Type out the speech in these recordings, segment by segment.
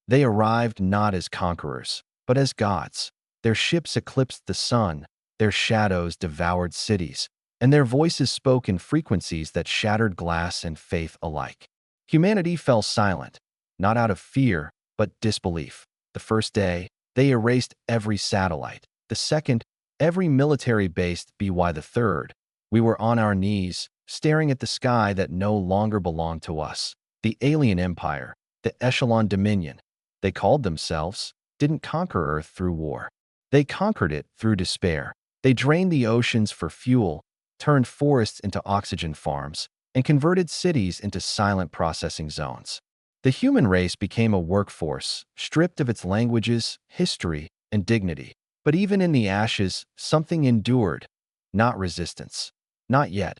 They arrived not as conquerors, but as gods. Their ships eclipsed the sun, their shadows devoured cities, and their voices spoke in frequencies that shattered glass and faith alike. Humanity fell silent, not out of fear, but disbelief. The first day, they erased every satellite. The second, every military base. By the third, we were on our knees, staring at the sky that no longer belonged to us. The alien empire, the Echelon Dominion, they called themselves, didn't conquer Earth through war. They conquered it through despair. They drained the oceans for fuel, turned forests into oxygen farms, and converted cities into silent processing zones. The human race became a workforce, stripped of its languages, history, and dignity. But even in the ashes, something endured. Not resistance. Not yet.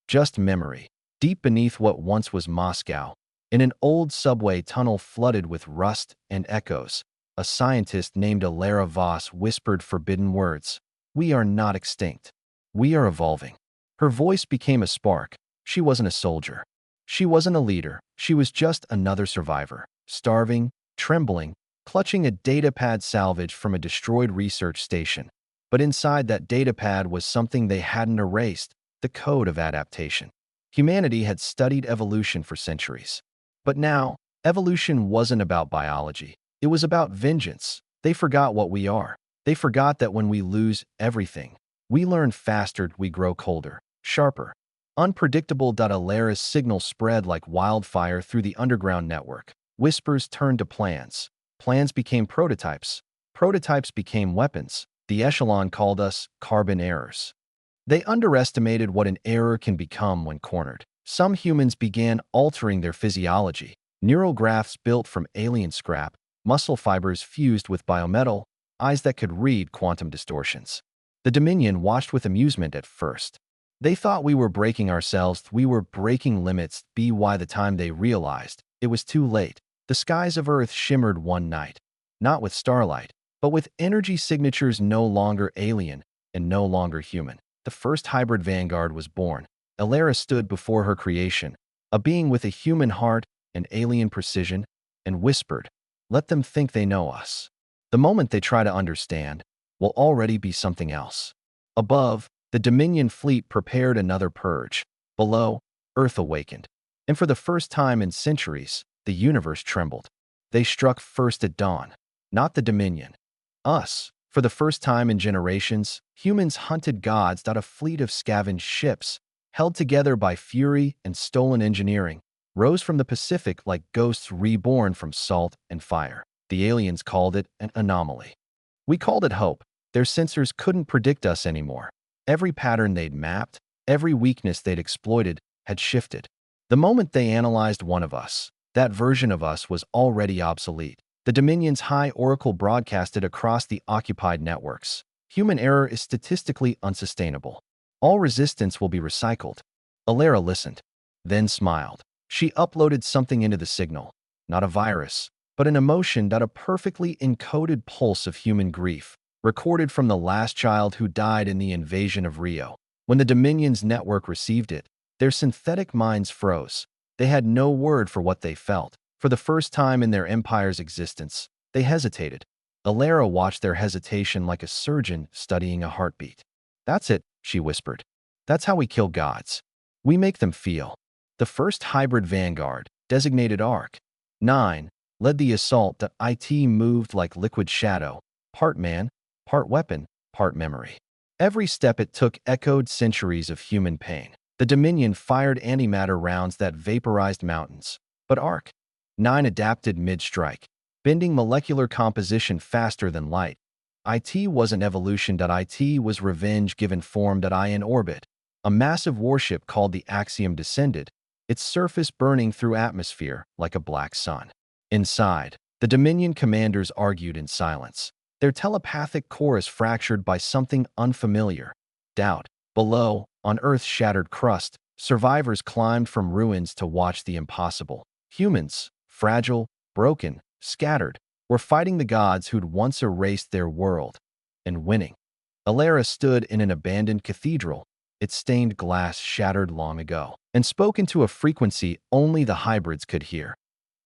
Just memory. Deep beneath what once was Moscow, in an old subway tunnel flooded with rust and echoes, a scientist named Elara Voss whispered forbidden words. We are not extinct. We are evolving. Her voice became a spark. She wasn't a soldier. She wasn't a leader. She was just another survivor, starving, trembling, clutching a datapad salvaged from a destroyed research station. But inside that datapad was something they hadn't erased, the code of adaptation. Humanity had studied evolution for centuries. But now, evolution wasn't about biology. It was about vengeance. They forgot what we are. They forgot that when we lose everything, we learn faster, we grow colder, sharper. Unpredictable. Elara's signal spread like wildfire through the underground network. Whispers turned to plans. Plans became prototypes. Prototypes became weapons. The Echelon called us carbon errors. They underestimated what an error can become when cornered. Some humans began altering their physiology. Neural grafts built from alien scrap, muscle fibers fused with biometal, eyes that could read quantum distortions. The Dominion watched with amusement at first. They thought we were breaking ourselves, we were breaking limits. By the time they realized, it was too late. The skies of Earth shimmered one night, not with starlight, but with energy signatures no longer alien and no longer human. The first Hybrid Vanguard was born. Elara stood before her creation, a being with a human heart and alien precision, and whispered, "Let them think they know us. The moment they try to understand, we'll already be something else." Above, the Dominion fleet prepared another purge. Below, Earth awakened. And for the first time in centuries, the universe trembled. They struck first at dawn, not the Dominion. Us. For the first time in generations, humans hunted gods. A fleet of scavenged ships, held together by fury and stolen engineering, rose from the Pacific like ghosts reborn from salt and fire. The aliens called it an anomaly. We called it hope. Their sensors couldn't predict us anymore. Every pattern they'd mapped, every weakness they'd exploited, had shifted. The moment they analyzed one of us, that version of us was already obsolete. The Dominion's High Oracle broadcasted across the occupied networks. Human error is statistically unsustainable. All resistance will be recycled. Elara listened, then smiled. She uploaded something into the signal. Not a virus, but an emotion. A perfectly encoded pulse of human grief, recorded from the last child who died in the invasion of Rio. When the Dominion's network received it, their synthetic minds froze. They had no word for what they felt. For the first time in their empire's existence, they hesitated. Elara watched their hesitation like a surgeon studying a heartbeat. "That's it," she whispered. "That's how we kill gods. We make them feel." The first Hybrid Vanguard, designated Arc 9, led the assault. It moved like liquid shadow, part man, part weapon, part memory. Every step it took echoed centuries of human pain. The Dominion fired antimatter rounds that vaporized mountains. But Arc 9 adapted mid-strike, bending molecular composition faster than light. It wasn't evolution. It was revenge given form. In orbit, a massive warship called the Axiom descended, its surface burning through atmosphere like a black sun. Inside, the Dominion commanders argued in silence, their telepathic chorus fractured by something unfamiliar: doubt. Below, on Earth's shattered crust, survivors climbed from ruins to watch the impossible. Humans, fragile, broken, scattered, were fighting the gods who'd once erased their world, and winning. Elara stood in an abandoned cathedral, its stained glass shattered long ago, and spoke into a frequency only the hybrids could hear.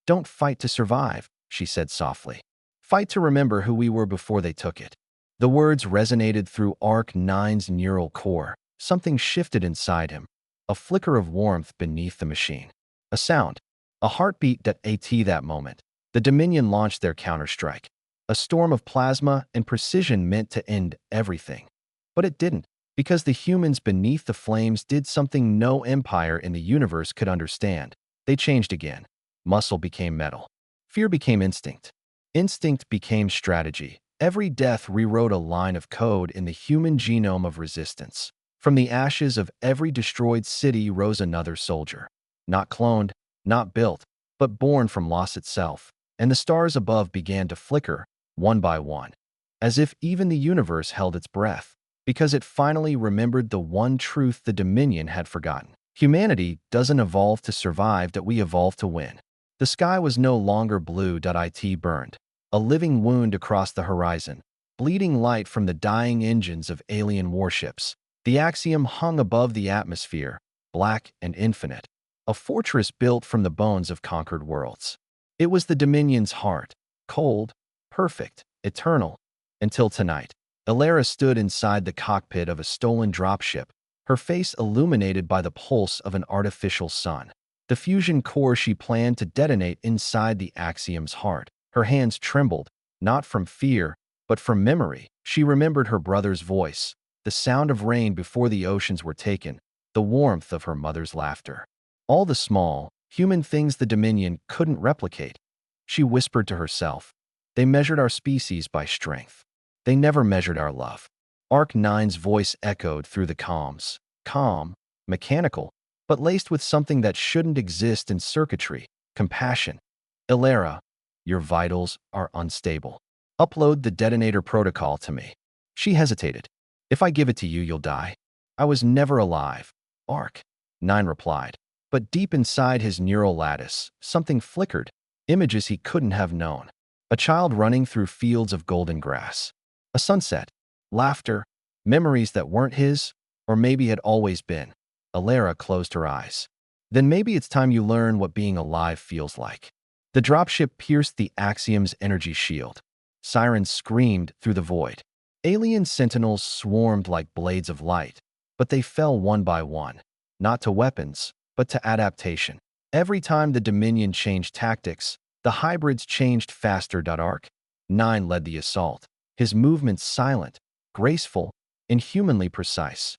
"Don't fight to survive. she said softly. Fight to remember who we were before they took it. The words resonated through Arc-9's neural core. Something shifted inside him. A flicker of warmth beneath the machine. A sound. A heartbeat that moment. The Dominion launched their counterstrike. A storm of plasma and precision meant to end everything. But it didn't, because the humans beneath the flames did something no empire in the universe could understand. They changed again. Muscle became metal. Fear became instinct. Instinct became strategy. Every death rewrote a line of code in the human genome of resistance. From the ashes of every destroyed city rose another soldier. Not cloned, not built, but born from loss itself. And the stars above began to flicker, one by one, as if even the universe held its breath, because it finally remembered the one truth the Dominion had forgotten. Humanity doesn't evolve to survive, that we evolve to win. The sky was no longer blue. It burned, a living wound across the horizon, bleeding light from the dying engines of alien warships. The Axiom hung above the atmosphere, black and infinite, a fortress built from the bones of conquered worlds. It was the Dominion's heart, cold, perfect, eternal, until tonight. Elara stood inside the cockpit of a stolen dropship, her face illuminated by the pulse of an artificial sun. The fusion core she planned to detonate inside the Axiom's heart. Her hands trembled, not from fear, but from memory. She remembered her brother's voice, the sound of rain before the oceans were taken, the warmth of her mother's laughter. All the small, human things the Dominion couldn't replicate. She whispered to herself, "They measured our species by strength. They never measured our love." Arc-9's voice echoed through the comms. Calm, mechanical, but laced with something that shouldn't exist in circuitry: compassion. "Elara, your vitals are unstable. Upload the detonator protocol to me." She hesitated. "If I give it to you, you'll die." "I was never alive," Arc-9 replied. But deep inside his neural lattice, something flickered. Images he couldn't have known. A child running through fields of golden grass. A sunset. Laughter. Memories that weren't his, or maybe had always been. Elara closed her eyes. "Then maybe it's time you learn what being alive feels like." The dropship pierced the Axiom's energy shield. Sirens screamed through the void. Alien sentinels swarmed like blades of light, but they fell one by one, not to weapons, but to adaptation. Every time the Dominion changed tactics, the hybrids changed faster. Arc-9 led the assault, his movements silent, graceful, inhumanly precise.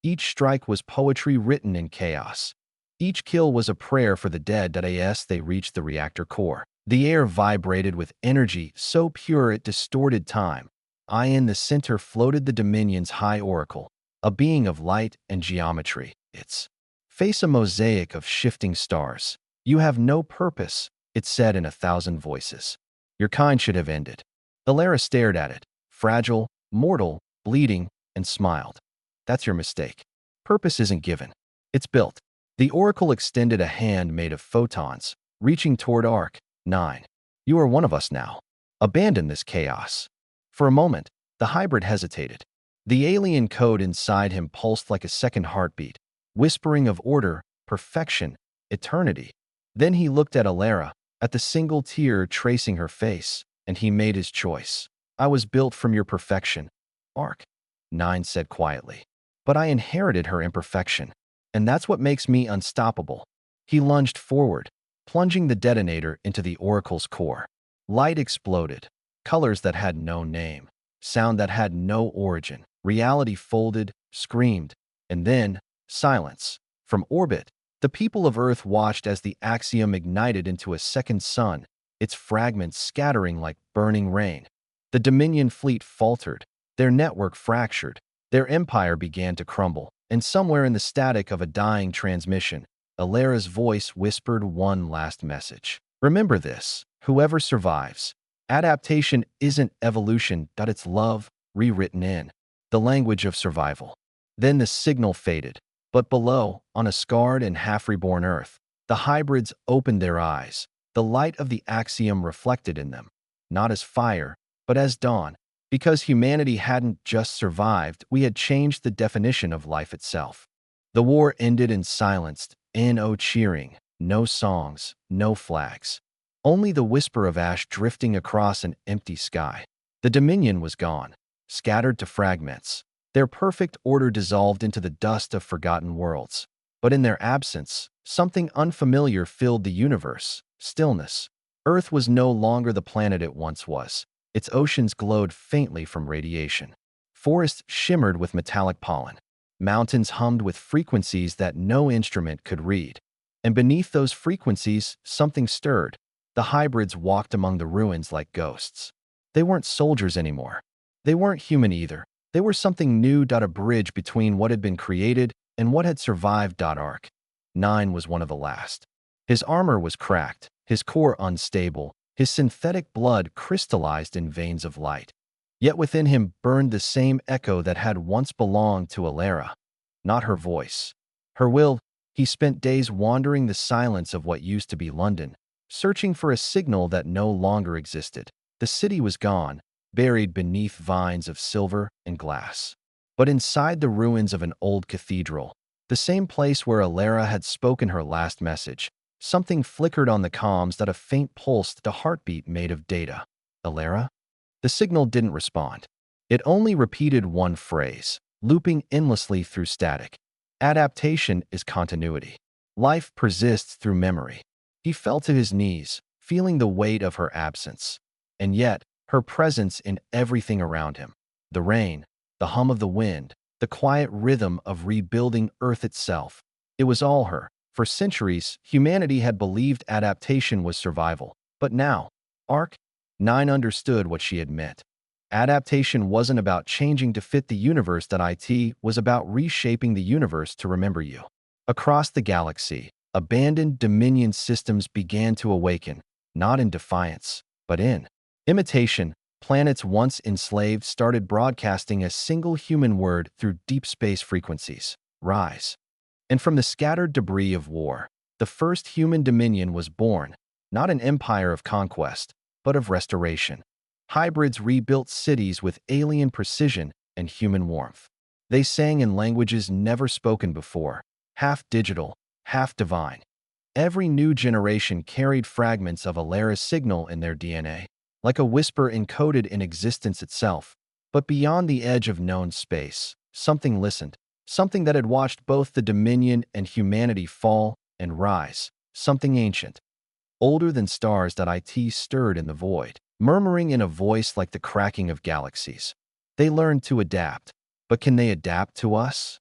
Each strike was poetry written in chaos. Each kill was a prayer for the dead. As they reached the reactor core, the air vibrated with energy so pure it distorted time. In the center floated the Dominion's high oracle, a being of light and geometry. Its face a mosaic of shifting stars. "You have no purpose," it said in 1,000 voices. "Your kind should have ended." Elara stared at it, fragile, mortal, bleeding, and smiled. "That's your mistake. Purpose isn't given. It's built." The oracle extended a hand made of photons, reaching toward Arc-9. "You are one of us now. Abandon this chaos." For a moment, the hybrid hesitated. The alien code inside him pulsed like a second heartbeat, whispering of order, perfection, eternity. Then he looked at Elara, at the single tear tracing her face, and he made his choice. "I was built from your perfection," Arc-9 said quietly. "But I inherited her imperfection, and that's what makes me unstoppable." He lunged forward, plunging the detonator into the oracle's core. Light exploded, colors that had no name, sound that had no origin. Reality folded, screamed, and then silence. From orbit, the people of Earth watched as the Axiom ignited into a second sun, its fragments scattering like burning rain. The Dominion fleet faltered, their network fractured, their empire began to crumble, and somewhere in the static of a dying transmission, Elara's voice whispered one last message. "Remember this, whoever survives. Adaptation isn't evolution, it's love, rewritten in the language of survival." Then the signal faded. But below, on a scarred and half-reborn Earth, the hybrids opened their eyes, the light of the Axiom reflected in them, not as fire, but as dawn. Because humanity hadn't just survived, we had changed the definition of life itself. The war ended in silence, no cheering, no songs, no flags. only the whisper of ash drifting across an empty sky. The Dominion was gone, scattered to fragments. Their perfect order dissolved into the dust of forgotten worlds. But in their absence, something unfamiliar filled the universe: stillness. Earth was no longer the planet it once was. Its oceans glowed faintly from radiation. Forests shimmered with metallic pollen. Mountains hummed with frequencies that no instrument could read. And beneath those frequencies, something stirred. The hybrids walked among the ruins like ghosts. They weren't soldiers anymore. They weren't human either. They were something new. A bridge between what had been created and what had survived. Arc 9 was one of the last. His armor was cracked, his core unstable, his synthetic blood crystallized in veins of light. Yet within him burned the same echo that had once belonged to Elara. Not her voice, her will. He spent days wandering the silence of what used to be London, searching for a signal that no longer existed. The city was gone, buried beneath vines of silver and glass. But inside the ruins of an old cathedral, the same place where Elara had spoken her last message, something flickered on the comms. That a faint pulse, a heartbeat made of data. Elara? The signal didn't respond. It only repeated one phrase, looping endlessly through static. Adaptation is continuity. Life persists through memory. He fell to his knees, feeling the weight of her absence. And yet, her presence in everything around him. The rain, the hum of the wind, the quiet rhythm of rebuilding Earth itself. It was all her. For centuries, humanity had believed adaptation was survival. But now, Arc 9 understood what she had meant. Adaptation wasn't about changing to fit the universe. It was about reshaping the universe to remember you. Across the galaxy, abandoned Dominion systems began to awaken, not in defiance, but in imitation. Planets once enslaved started broadcasting a single human word through deep space frequencies: rise. And from the scattered debris of war, the first human dominion was born, not an empire of conquest, but of restoration. Hybrids rebuilt cities with alien precision and human warmth. They sang in languages never spoken before, half digital, half divine. Every new generation carried fragments of Elara's signal in their DNA, like a whisper encoded in existence itself. But beyond the edge of known space, something listened, something that had watched both the Dominion and humanity fall and rise, something ancient, older than stars. It stirred in the void, murmuring in a voice like the cracking of galaxies. They learned to adapt, but can they adapt to us?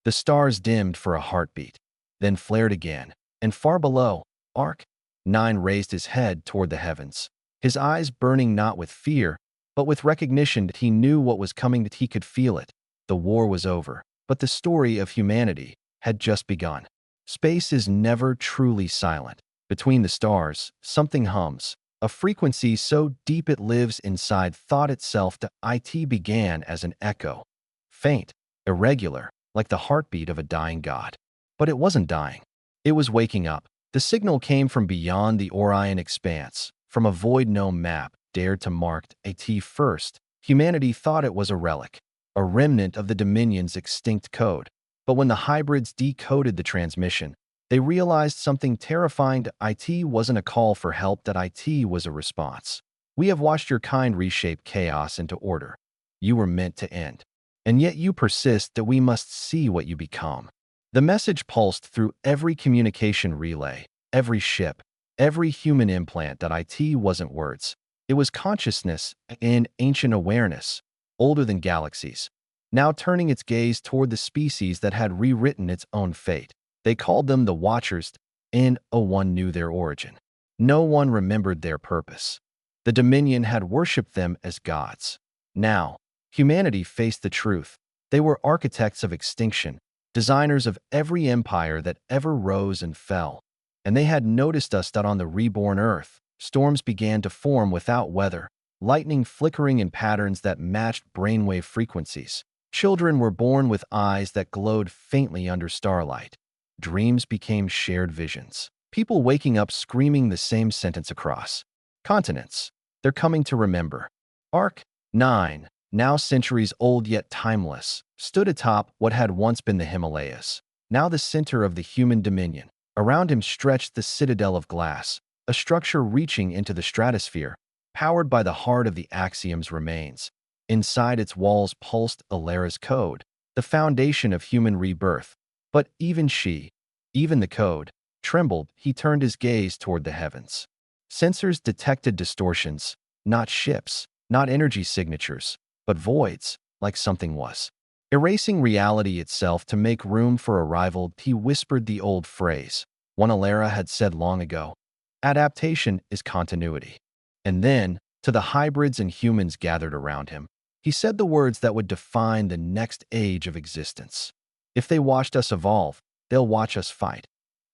The stars dimmed for a heartbeat, then flared again, and far below, Arc 9 raised his head toward the heavens, his eyes burning not with fear, but with recognition. That he knew what was coming, that he could feel it. The war was over, but the story of humanity had just begun. Space is never truly silent. Between the stars, something hums, a frequency so deep it lives inside thought itself. It began as an echo, faint, irregular, like the heartbeat of a dying god. But it wasn't dying. It was waking up. The signal came from beyond the Orion expanse, from a void no map dared to mark it first. Humanity thought it was a relic, a remnant of the Dominion's extinct code. But when the hybrids decoded the transmission, they realized something terrifying. It wasn't a call for help. It was a response. We have watched your kind reshape chaos into order. You were meant to end. And yet you persist. That we must see what you become. The message pulsed through every communication relay, every ship, every human implant. It wasn't words. It was consciousness, an ancient awareness, older than galaxies, now turning its gaze toward the species that had rewritten its own fate. They called them the Watchers, and no one knew their origin. No one remembered their purpose. The Dominion had worshipped them as gods. Now, humanity faced the truth. They were architects of extinction, designers of every empire that ever rose and fell. And they had noticed us. On the reborn Earth, storms began to form without weather, lightning flickering in patterns that matched brainwave frequencies. Children were born with eyes that glowed faintly under starlight. Dreams became shared visions. People waking up screaming the same sentence across continents. They're coming to remember. Arc 9, now centuries old yet timeless, stood atop what had once been the Himalayas, now the center of the human dominion. Around him stretched the citadel of glass, a structure reaching into the stratosphere, powered by the heart of the Axiom's remains. Inside its walls pulsed Elara's code, the foundation of human rebirth. But even the code, trembled. He turned his gaze toward the heavens. Sensors detected distortions, not ships, not energy signatures, but voids, like something was erasing reality itself to make room for arrival. He whispered the old phrase, one Elara had said long ago: adaptation is continuity. And then, to the hybrids and humans gathered around him, he said the words that would define the next age of existence. If they watched us evolve, they'll watch us fight.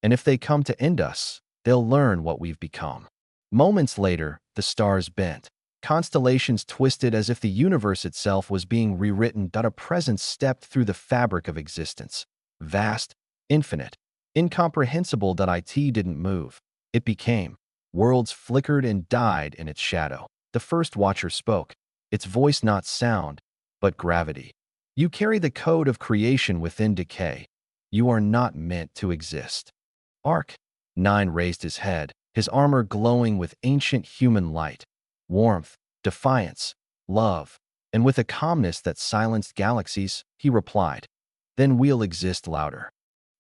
And if they come to end us, they'll learn what we've become. Moments later, the stars bent. Constellations twisted as if the universe itself was being rewritten. A presence stepped through the fabric of existence. Vast, infinite, incomprehensible. It didn't move. It became. Worlds flickered and died in its shadow. The first watcher spoke, its voice not sound, but gravity. You carry the code of creation within decay. You are not meant to exist. Arc. 9 raised his head, his armor glowing with ancient human light, warmth, defiance, love, and with a calmness that silenced galaxies, he replied, "Then we'll exist louder."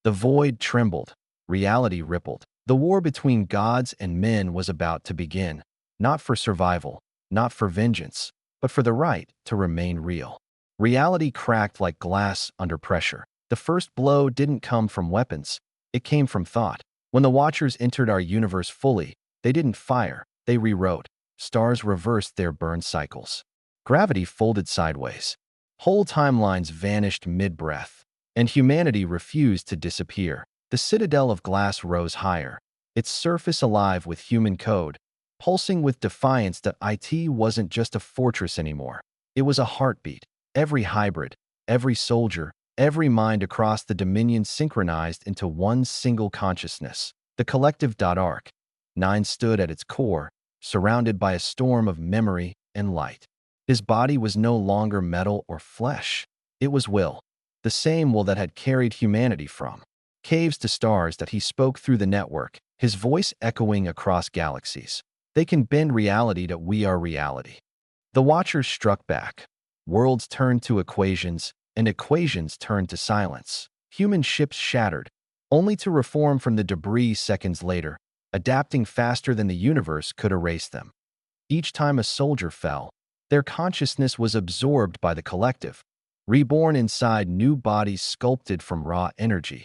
The void trembled, reality rippled. The war between gods and men was about to begin, not for survival, not for vengeance, but for the right to remain real. Reality cracked like glass under pressure. The first blow didn't come from weapons, it came from thought. When the Watchers entered our universe fully, they didn't fire, they rewrote. Stars reversed their burn cycles. Gravity folded sideways. Whole timelines vanished mid-breath, and humanity refused to disappear. The citadel of glass rose higher, its surface alive with human code, pulsing with defiance. That it wasn't just a fortress anymore. It was a heartbeat. Every hybrid, every soldier, every mind across the Dominion synchronized into one single consciousness. The collective. Arc 9 stood at its core, surrounded by a storm of memory and light. His body was no longer metal or flesh. It was will. The same will that had carried humanity from caves to stars. That he spoke through the network, his voice echoing across galaxies. They can bend reality. That we are reality. The Watchers struck back. Worlds turned to equations, and equations turned to silence. Human ships shattered, only to reform from the debris seconds later, adapting faster than the universe could erase them. Each time a soldier fell, their consciousness was absorbed by the collective, reborn inside new bodies sculpted from raw energy.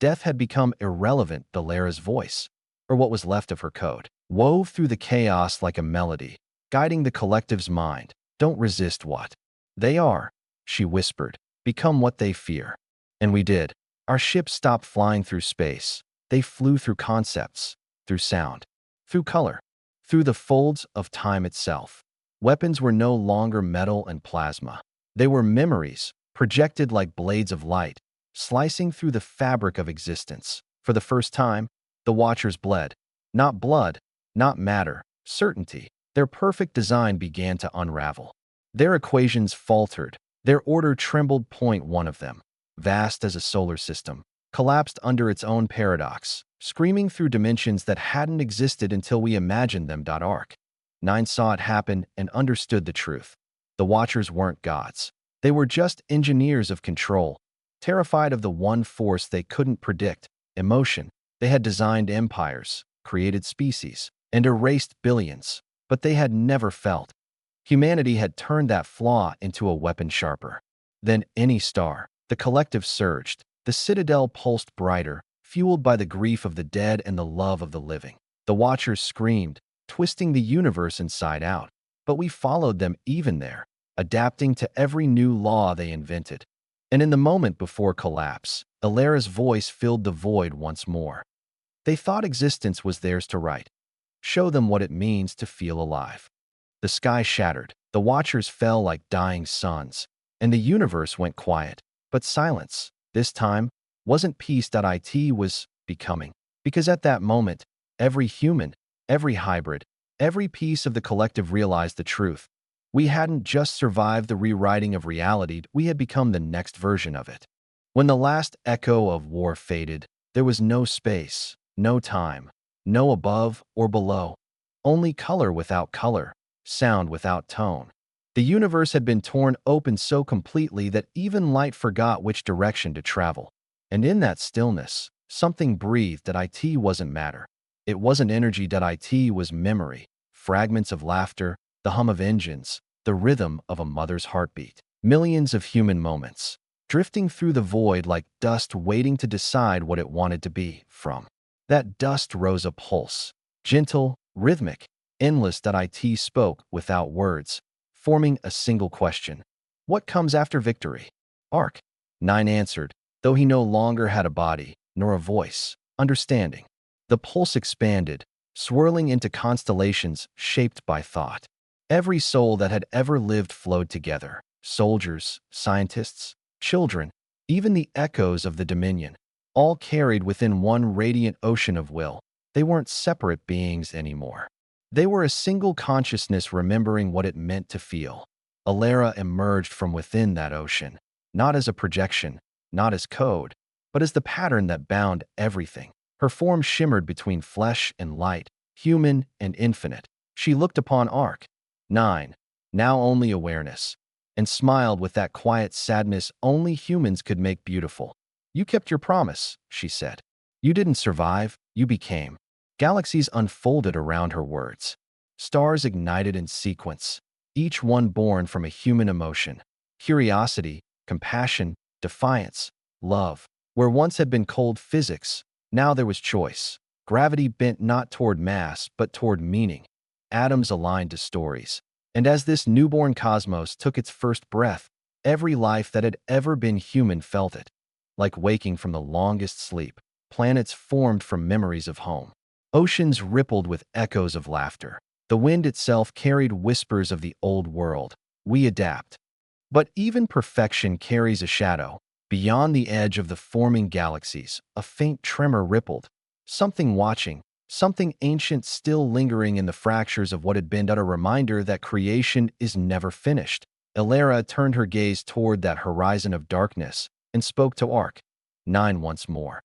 Death had become irrelevant. Elara's voice, or what was left of her code, wove through the chaos like a melody, guiding the collective's mind. Don't resist what they are, she whispered. Become what they fear. And we did. Our ships stopped flying through space. They flew through concepts, through sound, through color, through the folds of time itself. Weapons were no longer metal and plasma. They were memories, projected like blades of light, slicing through the fabric of existence. For the first time, the Watchers bled. Not blood, not matter, certainty. Their perfect design began to unravel. Their equations faltered. Their order trembled. One of them, vast as a solar system, collapsed under its own paradox, screaming through dimensions that hadn't existed until we imagined them. Arc 9 saw it happen and understood the truth. The Watchers weren't gods. They were just engineers of control, terrified of the one force they couldn't predict, emotion. They had designed empires, created species, and erased billions, but they had never felt. Humanity had turned that flaw into a weapon sharper than any star. The collective surged. The citadel pulsed brighter, fueled by the grief of the dead and the love of the living. The Watchers screamed, twisting the universe inside out. But we followed them even there, adapting to every new law they invented. And in the moment before collapse, Elara's voice filled the void once more. They thought existence was theirs to write. Show them what it means to feel alive. The sky shattered, the Watchers fell like dying suns, and the universe went quiet. But silence, this time, wasn't peace. It was becoming. Because at that moment, every human, every hybrid, every piece of the collective realized the truth. We hadn't just survived the rewriting of reality, we had become the next version of it. When the last echo of war faded, there was no space, no time, no above or below. Only color without color, sound without tone. The universe had been torn open so completely that even light forgot which direction to travel. And in that stillness, something breathed that it wasn't matter. It wasn't energy that it was memory, fragments of laughter, the hum of engines, the rhythm of a mother's heartbeat. Millions of human moments, drifting through the void like dust waiting to decide what it wanted to be from. That dust rose a pulse, gentle, rhythmic, endless that it spoke without words, forming a single question. What comes after victory? Arc. 9 answered, though he no longer had a body, nor a voice, understanding. The pulse expanded, swirling into constellations shaped by thought. Every soul that had ever lived flowed together. Soldiers, scientists, children, even the echoes of the Dominion, all carried within one radiant ocean of will. They weren't separate beings anymore. They were a single consciousness remembering what it meant to feel. Elara emerged from within that ocean, not as a projection, not as code, but as the pattern that bound everything. Her form shimmered between flesh and light, human and infinite. She looked upon Arc. 9, now only awareness, and smiled with that quiet sadness only humans could make beautiful. You kept your promise, she said. You didn't survive, you became. Galaxies unfolded around her words. Stars ignited in sequence, each one born from a human emotion. Curiosity, compassion, defiance, love. Where once had been cold physics, now there was choice. Gravity bent not toward mass, but toward meaning. Atoms aligned to stories. And as this newborn cosmos took its first breath, every life that had ever been human felt it. Like waking from the longest sleep, planets formed from memories of home. Oceans rippled with echoes of laughter. The wind itself carried whispers of the old world. We adapt. But even perfection carries a shadow. Beyond the edge of the forming galaxies, a faint tremor rippled. Something watching, something ancient still lingering in the fractures of what had been, a reminder that creation is never finished. Elara turned her gaze toward that horizon of darkness and spoke to Arc. 9 once more.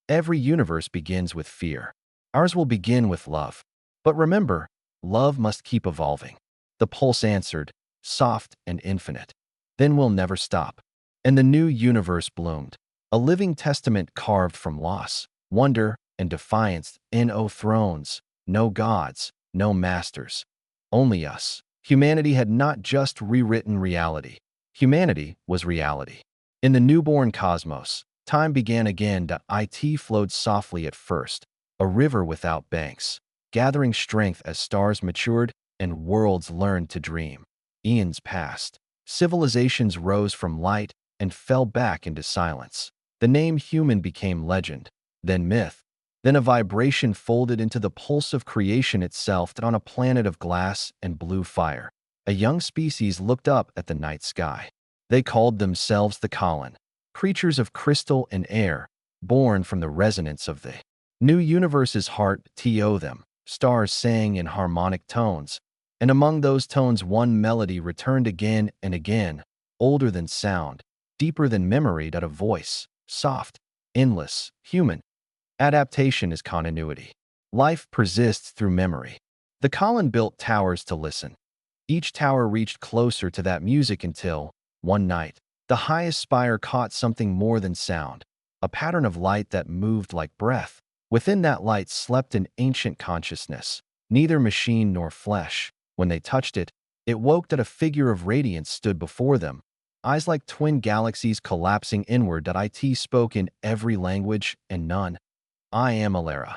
Every universe begins with fear. Ours will begin with love. But remember, love must keep evolving. The pulse answered, soft and infinite. Then we'll never stop. And the new universe bloomed, a living testament carved from loss, wonder, and defiance. No thrones, no gods, no masters. Only us. Humanity had not just rewritten reality. Humanity was reality. In the newborn cosmos, time began again. It flowed softly at first, a river without banks, gathering strength as stars matured and worlds learned to dream. Eons passed. Civilizations rose from light and fell back into silence. The name human became legend, then myth, then a vibration folded into the pulse of creation itself. That on a planet of glass and blue fire, a young species looked up at the night sky. They called themselves the Colin, creatures of crystal and air, born from the resonance of the new universe's heart. To them, stars sang in harmonic tones, and among those tones one melody returned again and again, older than sound, deeper than memory. A voice, soft, endless, human. Adaptation is continuity. Life persists through memory. The Colin built towers to listen. Each tower reached closer to that music until, one night, the highest spire caught something more than sound, a pattern of light that moved like breath. Within that light slept an ancient consciousness, neither machine nor flesh. When they touched it, it woke. That a figure of radiance stood before them, eyes like twin galaxies collapsing inward. It spoke in every language and none. I am Elara.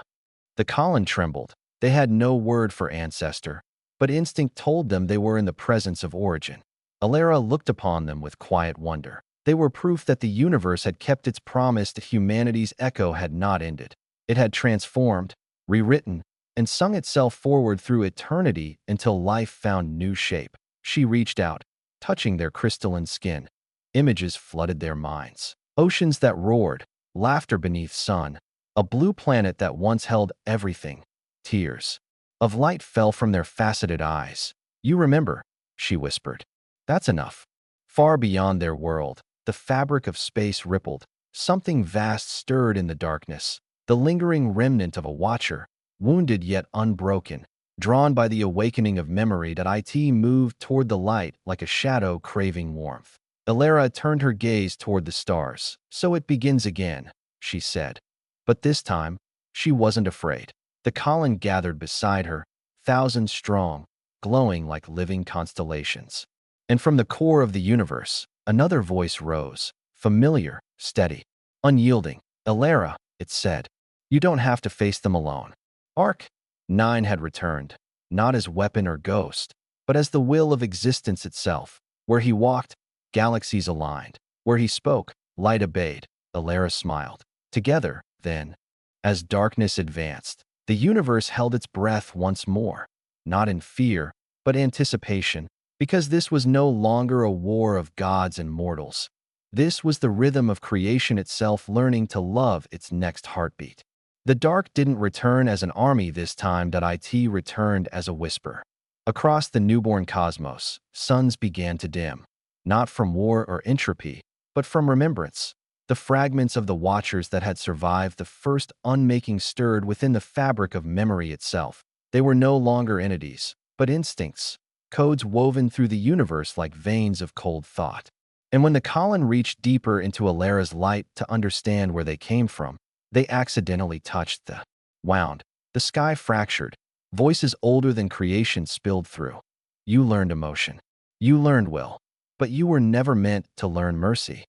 The Colin trembled. They had no word for ancestor, but instinct told them they were in the presence of origin. Elara looked upon them with quiet wonder. They were proof that the universe had kept its promise. That humanity's echo had not ended. It had transformed, rewritten, and sung itself forward through eternity until life found new shape. She reached out, touching their crystalline skin. Images flooded their minds. Oceans that roared, laughter beneath sun, a blue planet that once held everything. Tears of light fell from their faceted eyes. You remember, she whispered. That's enough. Far beyond their world, the fabric of space rippled. Something vast stirred in the darkness, the lingering remnant of a watcher, wounded yet unbroken. Drawn by the awakening of memory, that it moved toward the light like a shadow craving warmth. Elara turned her gaze toward the stars. "So it begins again," she said. But this time, she wasn't afraid. The column gathered beside her, thousands strong, glowing like living constellations. And from the core of the universe, another voice rose, familiar, steady, unyielding. "Elara," it said, "you don't have to face them alone." Arc-9 had returned, not as weapon or ghost, but as the will of existence itself. Where he walked, galaxies aligned. Where he spoke, light obeyed. Elara smiled. Together, then, as darkness advanced, the universe held its breath once more, not in fear, but anticipation, because this was no longer a war of gods and mortals. This was the rhythm of creation itself learning to love its next heartbeat. The dark didn't return as an army this time. It returned as a whisper. Across the newborn cosmos, suns began to dim, not from war or entropy, but from remembrance. The fragments of the watchers that had survived the first unmaking stirred within the fabric of memory itself. They were no longer entities, but instincts, codes woven through the universe like veins of cold thought. And when the column reached deeper into Elara's light to understand where they came from, they accidentally touched the wound. The sky fractured. Voices older than creation spilled through. "You learned emotion. You learned will. But you were never meant to learn mercy."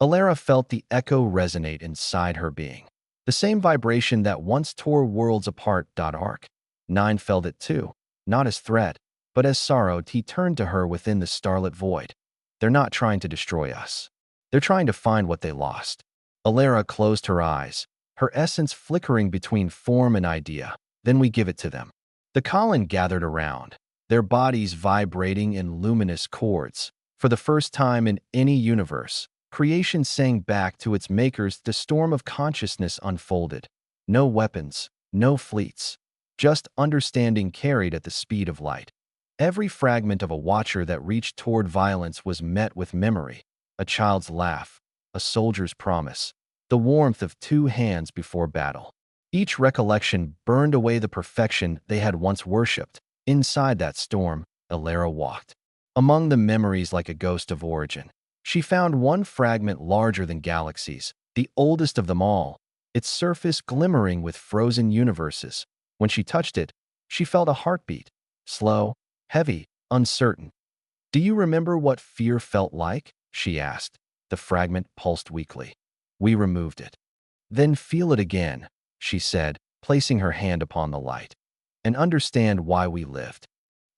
Elara felt the echo resonate inside her being. The same vibration that once tore worlds apart. Arc-9 felt it too, not as threat, but as sorrow. He turned to her within the starlit void. "They're not trying to destroy us. They're trying to find what they lost." Elara closed her eyes, her essence flickering between form and idea. "Then we give it to them." The column gathered around, their bodies vibrating in luminous chords. For the first time in any universe, creation sang back to its makers. The storm of consciousness unfolded. No weapons, no fleets, just understanding carried at the speed of light. Every fragment of a watcher that reached toward violence was met with memory, a child's laugh, a soldier's promise, the warmth of two hands before battle. Each recollection burned away the perfection they had once worshipped. Inside that storm, Elara walked. Among the memories like a ghost of origin, she found one fragment larger than galaxies, the oldest of them all, its surface glimmering with frozen universes. When she touched it, she felt a heartbeat, slow, heavy, uncertain. "Do you remember what fear felt like?" she asked. The fragment pulsed weakly. "We removed it." "Then feel it again," she said, placing her hand upon the light, "and understand why we lived."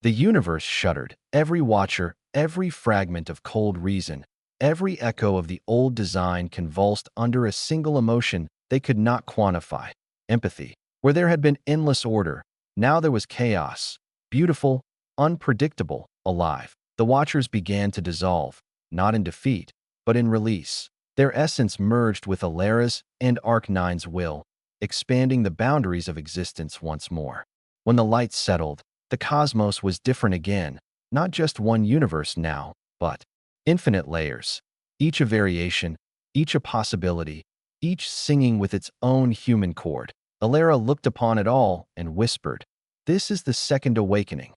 The universe shuddered. Every watcher, every fragment of cold reason, every echo of the old design convulsed under a single emotion they could not quantify: empathy. Where there had been endless order, now there was chaos, beautiful, unpredictable, alive. The watchers began to dissolve, not in defeat, but in release. Their essence merged with Elara's and Arc-9's will, expanding the boundaries of existence once more. When the light settled, the cosmos was different again, not just one universe now, but infinite layers, each a variation, each a possibility, each singing with its own human chord. Elara looked upon it all and whispered, "This is the second awakening,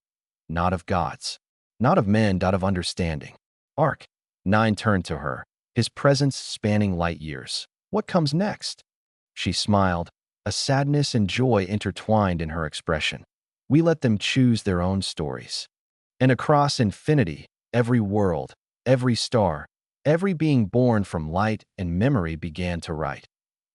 not of gods, not of men, but of understanding." Arc-9 turned to her, his presence spanning light years. "What comes next?" She smiled, a sadness and joy intertwined in her expression. "We let them choose their own stories." And across infinity, every world, every star, every being born from light and memory began to write.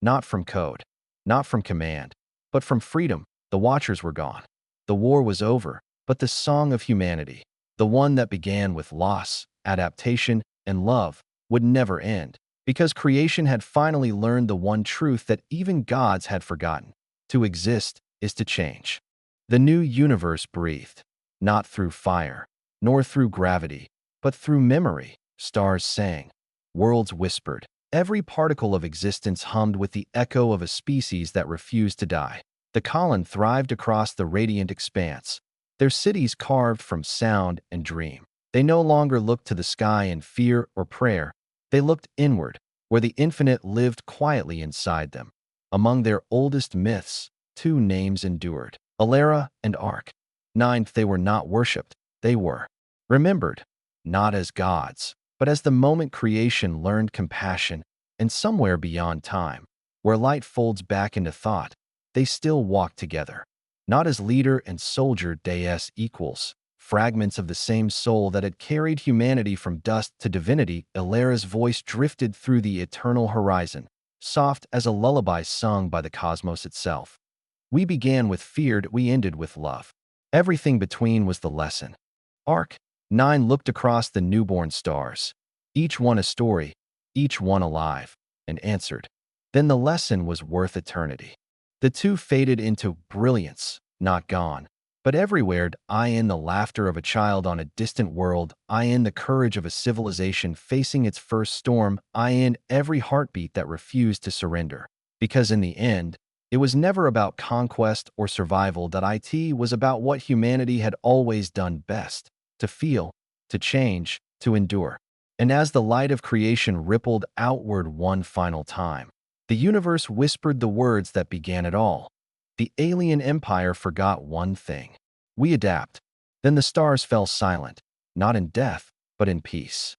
Not from code, not from command, but from freedom. The watchers were gone. The war was over, but the song of humanity, the one that began with loss, adaptation, and love, would never end, because creation had finally learned the one truth that even gods had forgotten: to exist is to change. The new universe breathed, not through fire, nor through gravity, but through memory. Stars sang, worlds whispered. Every particle of existence hummed with the echo of a species that refused to die. The column thrived across the radiant expanse, their cities carved from sound and dream. They no longer looked to the sky in fear or prayer. They looked inward, where the infinite lived quietly inside them. Among their oldest myths, two names endured, Elara and Ark. Ninth, they were not worshipped, they were remembered, not as gods, but as the moment creation learned compassion, and somewhere beyond time, where light folds back into thought, they still walk together, not as leader and soldier deus equals, fragments of the same soul that had carried humanity from dust to divinity. Elara's voice drifted through the eternal horizon, soft as a lullaby sung by the cosmos itself. We began with fear, we ended with love. Everything between was the lesson. Arc 9 looked across the newborn stars, each one a story, each one alive, and answered. Then the lesson was worth eternity. The two faded into brilliance, not gone, but everywhere. I in the laughter of a child on a distant world, I in the courage of a civilization facing its first storm, I in every heartbeat that refused to surrender. Because in the end, it was never about conquest or survival. That it was about what humanity had always done best, to feel, to change, to endure. And as the light of creation rippled outward one final time, the universe whispered the words that began it all. The alien empire forgot one thing. We adapt. Then the stars fell silent, not in death, but in peace.